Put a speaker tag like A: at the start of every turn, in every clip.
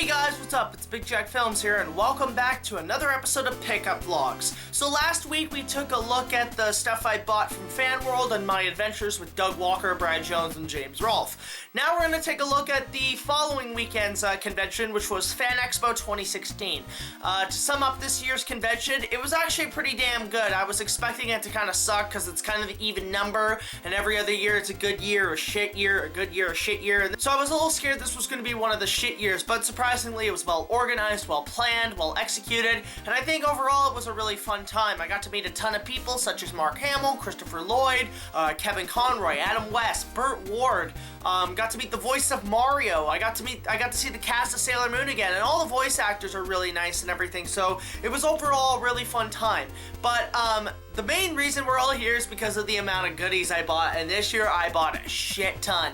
A: Hey guys, what's up? It's BigJackFilms here, and welcome back to another episode of Pickup Vlogs. So last week we took a look at the stuff I bought from Fan World and my adventures with Doug Walker, Brad Jones, and James Rolfe. Now we're going to take a look at the following weekend's convention, which was Fan Expo 2016. To sum up this year's convention, it was actually pretty damn good. I was expecting it to kind of suck because it's kind of the even number, and every other year it's a good year, a shit year, a good year, a shit year. So I was a little scared this was going to be one of the shit years, but surprisingly it was well organized, well planned, well executed, and I think overall it was a really fun time. I got to meet a ton of people such as Mark Hamill, Christopher Lloyd, Kevin Conroy, Adam West, Burt Ward. Got to meet the voice of Mario. I got to see the cast of Sailor Moon again, and all the voice actors are really nice and everything, so it was overall a really fun time. But the main reason we're all here is because of the amount of goodies I bought, and this year I bought a shit ton.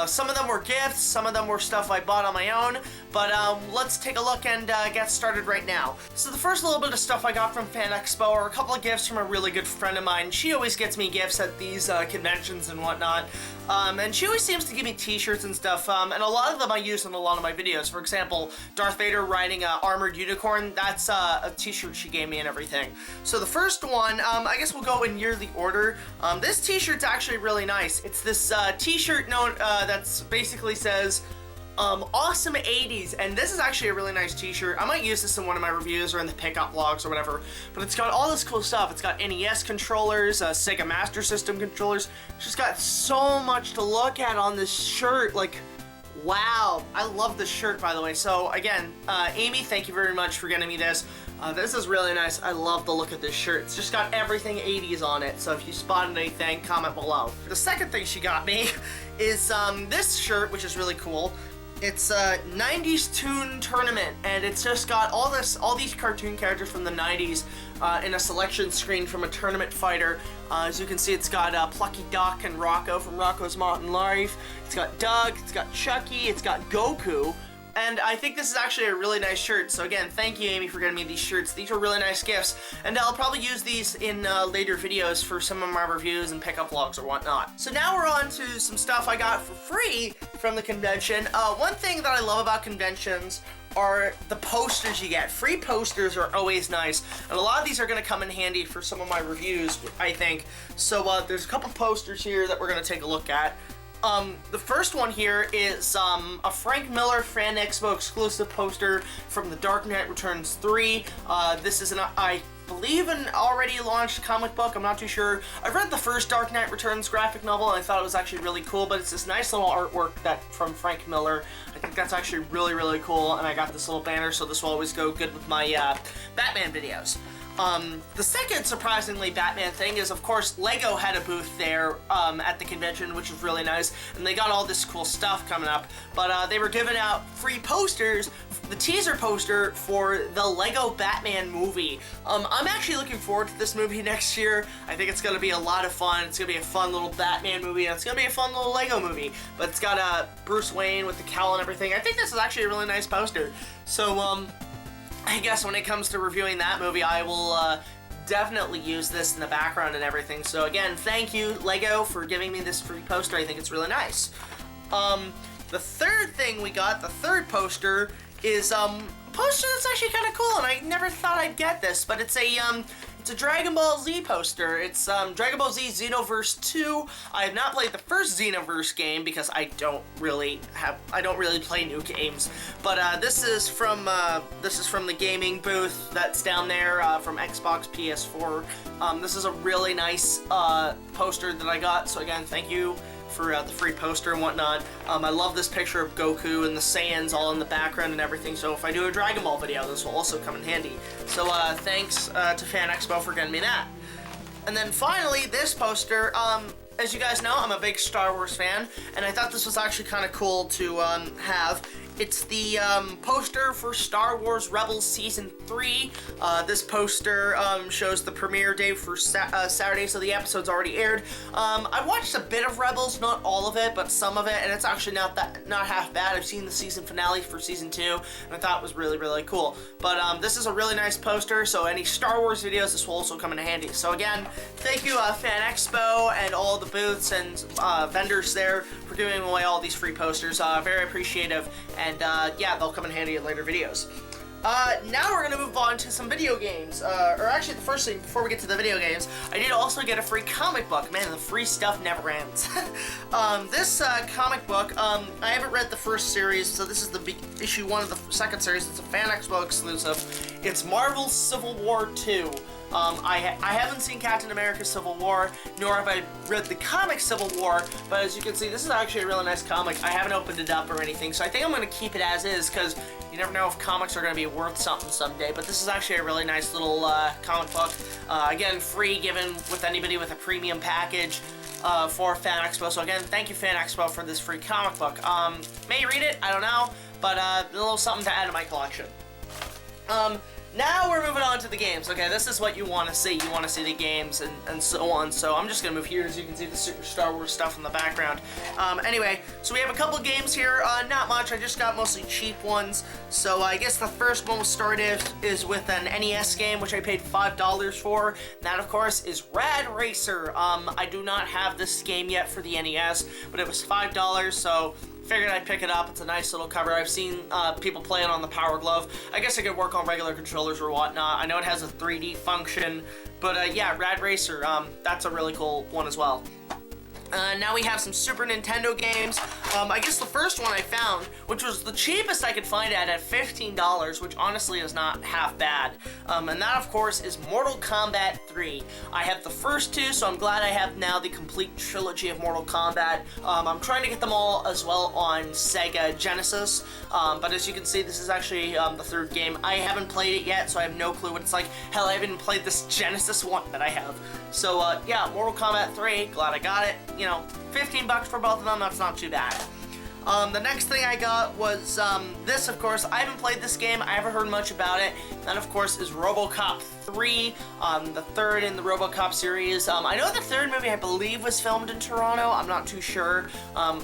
A: Some of them were gifts, some of them were stuff I bought on my own, but let's take a look and get started right now. So the first little bit of stuff I got from Fan Expo are a couple of gifts from a really good friend of mine. She always gets me gifts at these conventions and whatnot, and she always seems to give me t-shirts and stuff, and a lot of them I use in a lot of my videos. For example, Darth Vader riding an armored unicorn, that's a t-shirt she gave me and everything. So the first one, I guess we'll go in yearly order. This t-shirt's actually really nice. It's this t-shirt note that's basically says, awesome 80s, and this is actually a really nice t-shirt. I might use this in one of my reviews or in the pickup vlogs or whatever, but it's got all this cool stuff. It's got NES controllers, Sega Master System controllers. It's just got so much to look at on this shirt, like, wow. I love this shirt, by the way. So again, Amy, thank you very much for getting me this. This is really nice. I love the look of this shirt. It's just got everything 80s on it, so if you spotted anything, comment below. The second thing she got me is this shirt, which is really cool. It's a 90s Toon Tournament, and it's just got all these cartoon characters from the 90s in a selection screen from a tournament fighter. As you can see, it's got Plucky Duck and Rocco from Rocco's Modern Life. It's got Doug, it's got Chucky, it's got Goku. And I think this is actually a really nice shirt. So again, thank you, Amy, for getting me these shirts. These are really nice gifts, and I'll probably use these in later videos for some of my reviews and pickup vlogs or whatnot. So now we're on to some stuff I got for free from the convention. One thing that I love about conventions are the posters you get. Free posters are always nice, and a lot of these are going to come in handy for some of my reviews, I think. So there's a couple posters here that we're going to take a look at. The first one here is a Frank Miller Fan Expo exclusive poster from The Dark Knight Returns 3. This is I believe an already launched comic book. I'm not too sure. I've read the first Dark Knight Returns graphic novel, and I thought it was actually really cool, but it's this nice little artwork from Frank Miller. I think that's actually really, really cool, and I got this little banner, so this will always go good with my Batman videos. The second surprisingly Batman thing is, of course, Lego had a booth there at the convention, which was really nice, and they got all this cool stuff coming up, but they were giving out free posters, the teaser poster for the Lego Batman movie. I'm actually looking forward to this movie next year. I think it's going to be a lot of fun. It's going to be a fun little Batman movie, and it's going to be a fun little Lego movie, but it's got Bruce Wayne with the cowl and everything. I think this is actually a really nice poster. So, I guess when it comes to reviewing that movie, I will definitely use this in the background and everything. So again, thank you, Lego, for giving me this free poster. I think it's really nice. The third thing we got, the third poster, is a poster that's actually kind of cool, and I never thought I'd get this, but it's a Dragon Ball Z poster. It's Dragon Ball Z Xenoverse 2. I have not played the first Xenoverse game because I don't really play new games. But this is from the gaming booth that's down there from Xbox, PS4. This is a really nice poster that I got. So again, thank you for the free poster and whatnot. I love this picture of Goku and the Saiyans all in the background and everything, so if I do a Dragon Ball video, this will also come in handy. So thanks to Fan Expo for getting me that. And then finally, this poster, as you guys know, I'm a big Star Wars fan, and I thought this was actually kind of cool to have. It's the poster for Star Wars Rebels Season 3. This poster shows the premiere day for Saturday, so the episode's already aired. I watched a bit of Rebels, not all of it, but some of it, and it's actually not half bad. I've seen the season finale for Season 2, and I thought it was really, really cool. But this is a really nice poster, so any Star Wars videos, this will also come in handy. So again, thank you Fan Expo and all the booths and vendors there for giving away all these free posters. Very appreciative. and yeah, they'll come in handy in later videos. Now we're gonna move on to some video games. Or actually, the first thing, before we get to the video games, I did also get a free comic book. Man, the free stuff never ends. This comic book, I haven't read the first series, so this is the issue 1 of the second series. It's a Fan Expo exclusive. It's Marvel's Civil War 2. I haven't seen Captain America Civil War, nor have I read the comic Civil War, but as you can see, this is actually a really nice comic. I haven't opened it up or anything, so I think I'm going to keep it as is, because you never know if comics are going to be worth something someday, but this is actually a really nice little comic book. Again, free, given with anybody with a premium package for Fan Expo, so again, thank you Fan Expo for this free comic book. May read it, I don't know, but a little something to add to my collection. Now we're moving on to the games. Okay, this is what you want to see. You want to see the games and so on. So I'm just going to move here as you can see the Super Star Wars stuff in the background. Anyway, so we have a couple games here. Not much. I just got mostly cheap ones. So I guess the first one we'll start is with an NES game, which I paid $5 for. That, of course, is Rad Racer. I do not have this game yet for the NES, but it was $5, so figured I'd pick it up. It's a nice little cover. I've seen people play it on the Power Glove. I guess it could work on regular controllers or whatnot. I know it has a 3D function, but yeah, Rad Racer, that's a really cool one as well. Now we have some Super Nintendo games. I guess the first one I found, which was the cheapest I could find it at $15, which honestly is not half bad. And that, of course, is Mortal Kombat 3. I have the first two, so I'm glad I have now the complete trilogy of Mortal Kombat. I'm trying to get them all as well on Sega Genesis, but as you can see, this is actually the third game. I haven't played it yet, so I have no clue what it's like. Hell, I haven't played this Genesis one that I have. So, yeah, Mortal Kombat 3, glad I got it. You know, $15 for both of them, that's not too bad. The next thing I got was this, of course. I haven't played this game, I haven't heard much about it. That, of course, is RoboCop 3, the third in the RoboCop series. I know the third movie, I believe, was filmed in Toronto. I'm not too sure.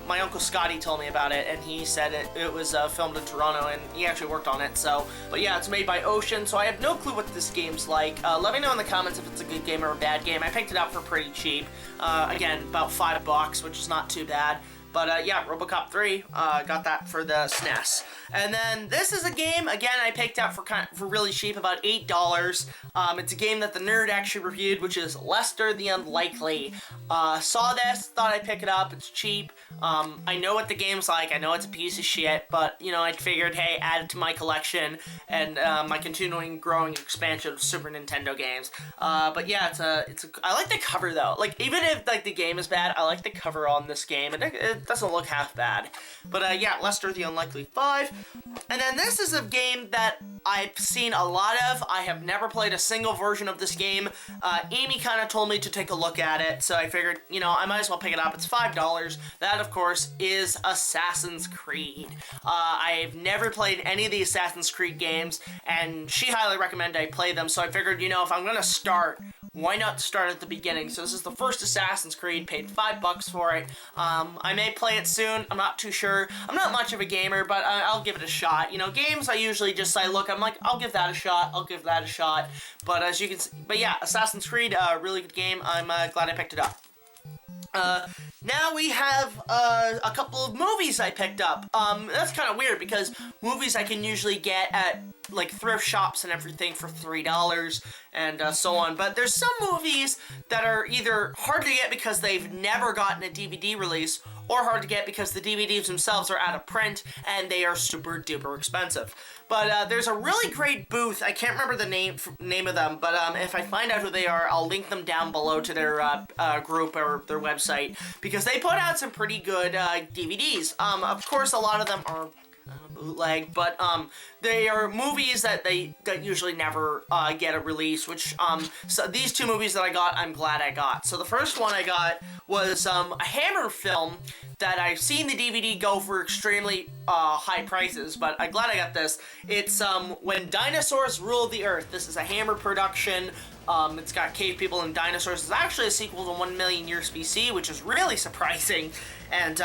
A: My Uncle Scotty told me about it, and he said it was filmed in Toronto, and he actually worked on it. So, but yeah, it's made by Ocean, so I have no clue what this game's like. Let me know in the comments if it's a good game or a bad game. I picked it up for pretty cheap. Again, about $5, which is not too bad. But yeah, RoboCop 3, got that for the SNES. And then this is a game, again, I picked up for really cheap, about $8. It's a game that the nerd actually reviewed, which is Lester the Unlikely. Saw this, thought I'd pick it up, it's cheap. I know what the game's like, I know it's a piece of shit, but, you know, I figured, hey, add it to my collection and my continuing growing expansion of Super Nintendo games. But yeah, I like the cover, though. Like, even if, like, the game is bad, I like the cover on this game, and it doesn't look half bad. But yeah, Lester the Unlikely 5. And then this is a game that I've seen a lot of. I have never played a single version of this game. Amy kind of told me to take a look at it, so I figured, you know, I might as well pick it up. It's $5. That, of course, is Assassin's Creed. I've never played any of the Assassin's Creed games, and she highly recommended I play them, so I figured, you know, if I'm gonna start, why not start at the beginning? So this is the first Assassin's Creed, paid $5 for it. I may play it soon, I'm not too sure. I'm not much of a gamer, but I'll give it a shot. You know, games I usually just look, I'm like, I'll give that a shot, I'll give that a shot. But as you can see, but yeah, Assassin's Creed, really good game. I'm glad I picked it up. Now we have a couple of movies I picked up. That's kind of weird because movies I can usually get at like thrift shops and everything for $3 and so on. But there's some movies that are either hard to get because they've never gotten a DVD release, or hard to get because the DVDs themselves are out of print and they are super duper expensive. But there's a really great booth. I can't remember the name of them, but if I find out who they are, I'll link them down below to their group or their website, because they put out some pretty good DVDs. Of course, a lot of them are bootleg, but they are movies that usually never get a release, which so these two movies that I got, I'm glad I got. So the first one I got was a Hammer film that I've seen the DVD go for extremely high prices, but I'm glad I got this. It's When Dinosaurs Ruled the Earth. This is a Hammer production. It's got cave people and dinosaurs. It's actually a sequel to 1 Million Years BC, which is really surprising. And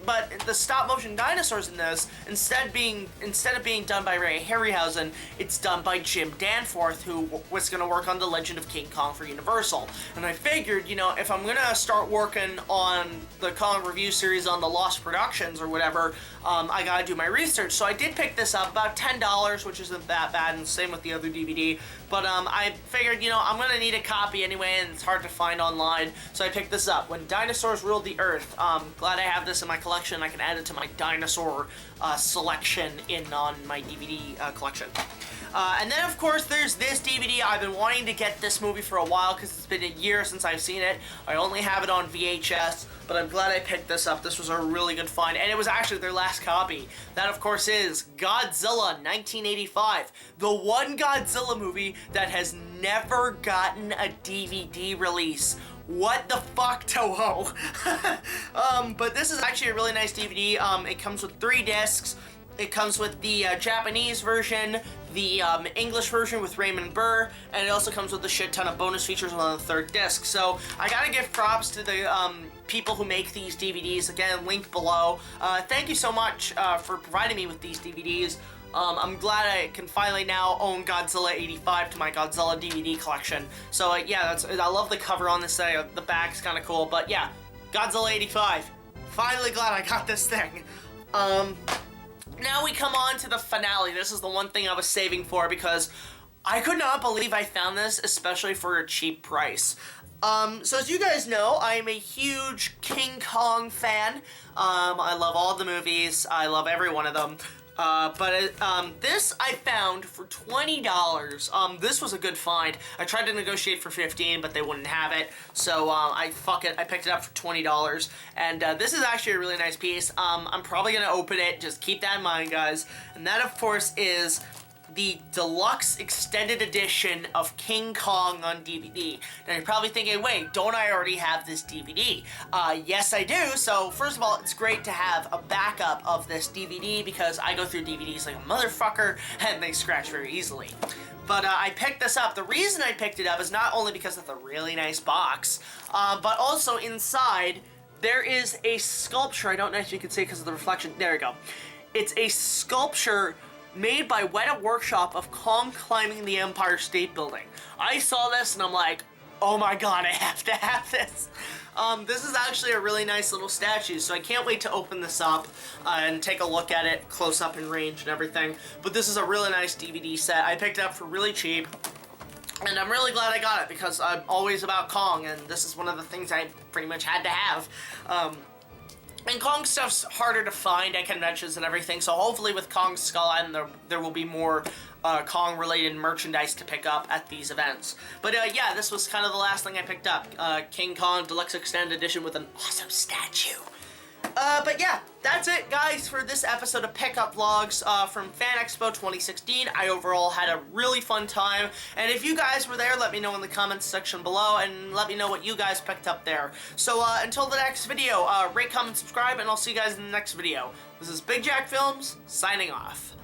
A: but the stop motion dinosaurs in this, instead of being done by Ray Harryhausen, it's done by Jim Danforth, who was going to work on The Legend of King Kong for Universal. And I figured, you know, if I'm going to start working on the Kong review series on the Lost Productions or whatever, I got to do my research. So I did pick this up, about $10, which isn't that bad, and same with the other DVD. But I figured, you know, I'm going to need a copy anyway, and it's hard to find online, so I picked this up. When Dinosaurs Ruled the Earth. Glad I have this in my collection. I can add it to my dinosaur selection on my DVD collection. And then, of course, there's this DVD. I've been wanting to get this movie for a while because it's been a year since I've seen it. I only have it on VHS, but I'm glad I picked this up. This was a really good find, and it was actually their last copy. That, of course, is Godzilla 1985, the one Godzilla movie that has never gotten a DVD release. What the fuck, Toho? But this is actually a really nice DVD. It comes with 3 discs. It comes with the Japanese version, the English version with Raymond Burr, and it also comes with a shit ton of bonus features on the 3rd disc. So I gotta give props to the people who make these DVDs. Again, link below. Thank you so much for providing me with these DVDs. I'm glad I can finally now own Godzilla 85 to my Godzilla DVD collection. So yeah, I love the cover on this thing. The back's kind of cool, but yeah, Godzilla 85. Finally glad I got this thing. Now we come on to the finale. This is the one thing I was saving for because I could not believe I found this, especially for a cheap price. So as you guys know, I am a huge King Kong fan. I love all the movies. I love every one of them. This I found for $20. This was a good find. I tried to negotiate for $15, but they wouldn't have it. So, I picked it up for $20. And, this is actually a really nice piece. I'm probably gonna open it. Just keep that in mind, guys. And that, of course, is the deluxe extended edition of King Kong on DVD. Now you're probably thinking, wait, don't I already have this DVD? Yes, I do. So first of all, it's great to have a backup of this DVD because I go through DVDs like a motherfucker and they scratch very easily. But I picked this up. The reason I picked it up is not only because of the really nice box, but also inside there is a sculpture. I don't know if you can see because of the reflection. There we go. It's a sculpture made by Weta Workshop of Kong climbing the Empire State Building. I saw this and I'm like, oh my god, I have to have this. This is actually a really nice little statue, so I can't wait to open this up and take a look at it close up in range and everything. But this is a really nice DVD set. I picked it up for really cheap, and I'm really glad I got it because I'm always about Kong, and this is one of the things I pretty much had to have. And Kong stuff's harder to find at conventions and everything, so hopefully with Kong Skull Island there will be more Kong-related merchandise to pick up at these events. But yeah, this was kind of the last thing I picked up. King Kong Deluxe Extended Edition with an awesome statue. But yeah, that's it, guys, for this episode of Pickup Vlogs from Fan Expo 2016. I overall had a really fun time, and if you guys were there, let me know in the comments section below, and let me know what you guys picked up there. So until the next video, rate, comment, subscribe, and I'll see you guys in the next video. This is BigJackFilms, signing off.